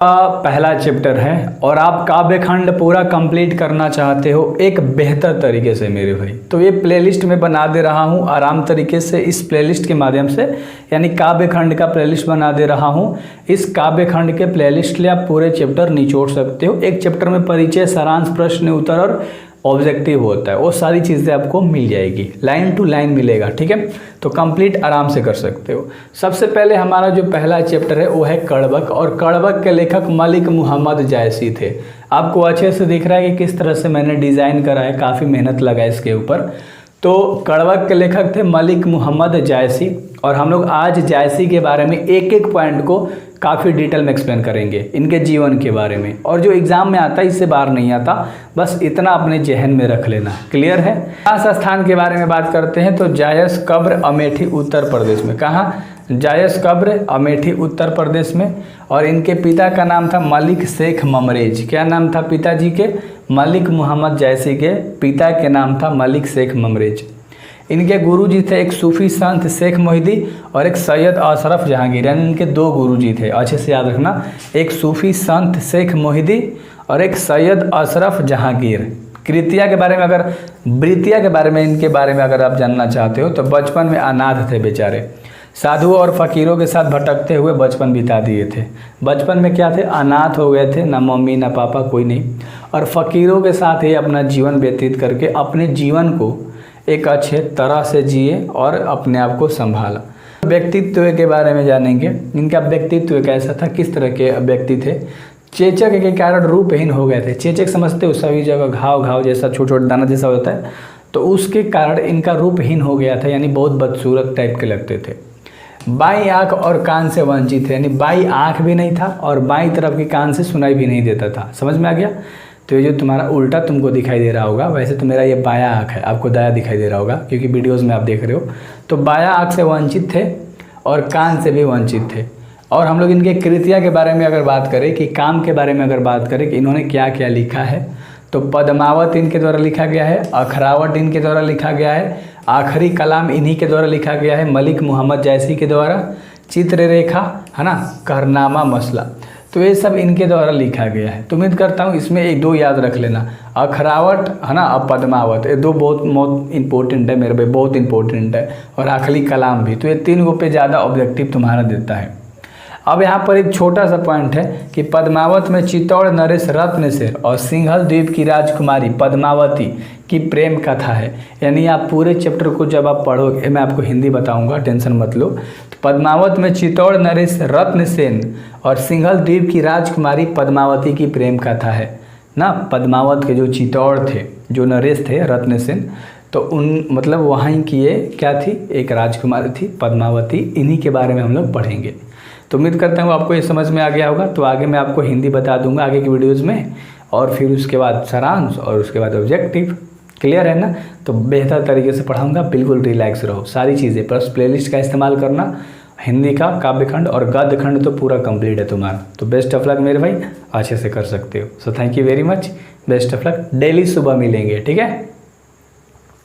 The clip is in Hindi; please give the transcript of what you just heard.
पहला चैप्टर है और आप काव्य खंड पूरा कंप्लीट करना चाहते हो एक बेहतर तरीके से मेरे भाई, तो ये प्लेलिस्ट में बना दे रहा हूँ आराम तरीके से। इस प्लेलिस्ट के माध्यम से यानी काव्य खंड का प्लेलिस्ट बना दे रहा हूँ। इस काव्य खंड के प्लेलिस्ट ले आप पूरे चैप्टर निचोड़ सकते हो। एक चैप्टर में परिचय, सारांश, प्रश्न उत्तर और ऑब्जेक्टिव होता है, वो सारी चीज़ें आपको मिल जाएगी, लाइन टू लाइन मिलेगा। ठीक है, तो कंप्लीट आराम से कर सकते हो। सबसे पहले हमारा जो पहला चैप्टर है वो है कड़बक, और कड़बक के लेखक मलिक मुहम्मद जायसी थे। आपको अच्छे से दिख रहा है कि किस तरह से मैंने डिज़ाइन करा है, काफ़ी मेहनत लगा इसके ऊपर। तो कड़बक के लेखक थे मलिक मुहम्मद जायसी, और हम लोग आज जायसी के बारे में एक एक पॉइंट को काफ़ी डिटेल में एक्सप्लेन करेंगे, इनके जीवन के बारे में। और जो एग्ज़ाम में आता है इससे बाहर नहीं आता, बस इतना अपने जहन में रख लेना। क्लियर है। खास स्थान के बारे में बात करते हैं तो जायस कब्र अमेठी उत्तर प्रदेश में। कहाँ? जायस कब्र अमेठी उत्तर प्रदेश में। और इनके पिता का नाम था मलिक शेख ममरेज। क्या नाम था पिताजी के? मलिक मुहम्मद जायसी के पिता के नाम था मलिक शेख ममरेज। इनके गुरुजी थे एक सूफी संत शेख मोहिदी और एक सैयद अशरफ जहांगीर, यानी इनके दो गुरुजी थे, अच्छे से याद रखना। एक सूफी संत शेख मोहिदी और एक सैयद अशरफ जहांगीर। कृतिया के बारे में अगर वृत्तिया के बारे में इनके बारे में अगर आप जानना चाहते हो तो बचपन में अनाथ थे बेचारे, साधुओं और फकीरों के साथ भटकते हुए बचपन बिता दिए थे। बचपन में क्या थे? अनाथ हो गए थे, ना मम्मी ना पापा कोई नहीं, और फकीरों के साथ ही अपना जीवन व्यतीत करके अपने जीवन को एक अच्छे तरह से जिए और अपने आप को संभाला। व्यक्तित्व के बारे में जानेंगे। इनका व्यक्तित्व कैसा था, किस तरह के व्यक्ति थे। चेचक के कारण रूपहीन हो गए थे। चेचक समझते हो, सभी जगह घाव घाव जैसा छोटा छोटा दाना जैसा होता है, तो उसके कारण इनका रूपहीन हो गया था, यानी बहुत बदसूरत टाइप के लगते थे। बाई आँख और कान से वंचित थे, यानी बाई आँख भी नहीं था और बाई तरफ के कान से सुनाई भी नहीं देता था। समझ में आ गया? तो ये जो तुम्हारा उल्टा तुमको दिखाई दे रहा होगा, वैसे तो मेरा ये बाया आँख है, आपको दाया दिखाई दे रहा होगा क्योंकि वीडियोस में आप देख रहे हो। तो बाया आँख से वंचित थे और कान से भी वंचित थे। और हम लोग इनके कृतिया के बारे में अगर बात करें, कि काम के बारे में अगर बात करें कि इन्होंने क्या क्या लिखा है, तो पद्मावत इनके द्वारा लिखा गया है, अखरावट इनके द्वारा लिखा गया है, आखिरी कलाम इन्हीं के द्वारा लिखा गया है मलिक मुहम्मद जायसी के द्वारा, चित्ररेखा है ना, करनामा मसला, तो ये सब इनके द्वारा लिखा गया है। तो उम्मीद करता हूँ इसमें एक दो याद रख लेना, अखरावट है ना, अब पद्मावत, ये दो बहुत इंपॉर्टेंट है मेरे भाई, बहुत इंपॉर्टेंट है। और आखिरी कलाम भी, तो ये तीन गो पे ज़्यादा ऑब्जेक्टिव तुम्हारा देता है। अब यहाँ पर एक छोटा सा पॉइंट है कि पद्मावत में चित्तौड़ नरेश रत्नसेन और सिंघल द्वीप की राजकुमारी पद्मावती की प्रेम कथा है। यानी आप पूरे चैप्टर को जब आप पढ़ोगे, मैं आपको हिंदी बताऊंगा, टेंशन मत लो। तो पद्मावत में चित्तौड़ नरेश रत्नसेन और सिंघल द्वीप की राजकुमारी पद्मावती की प्रेम कथा है ना। पद्मावत के जो चित्तौड़ थे, जो नरेश थे रत्नसेन, तो उन मतलब वहाँ की ये क्या थी, एक राजकुमारी थी पद्मावती। इन्हीं के बारे में हम लोग पढ़ेंगे। तो उम्मीद करता हूँ आपको ये समझ में आ गया होगा। तो आगे मैं आपको हिंदी बता दूंगा आगे की वीडियोज़ में, और फिर उसके बाद सारांश और उसके बाद ऑब्जेक्टिव। क्लियर है ना? तो बेहतर तरीके से पढ़ाऊंगा, बिल्कुल रिलैक्स रहो। सारी चीज़ें प्लस प्लेलिस्ट का इस्तेमाल करना, हिंदी का काव्यखंड और गद्यखंड तो पूरा कंप्लीट है तुम्हारा। तो बेस्ट ऑफ लक मेरे भाई, अच्छे से कर सकते हो। So thank you very much, best of luck. Daily सुबह मिलेंगे, ठीक है।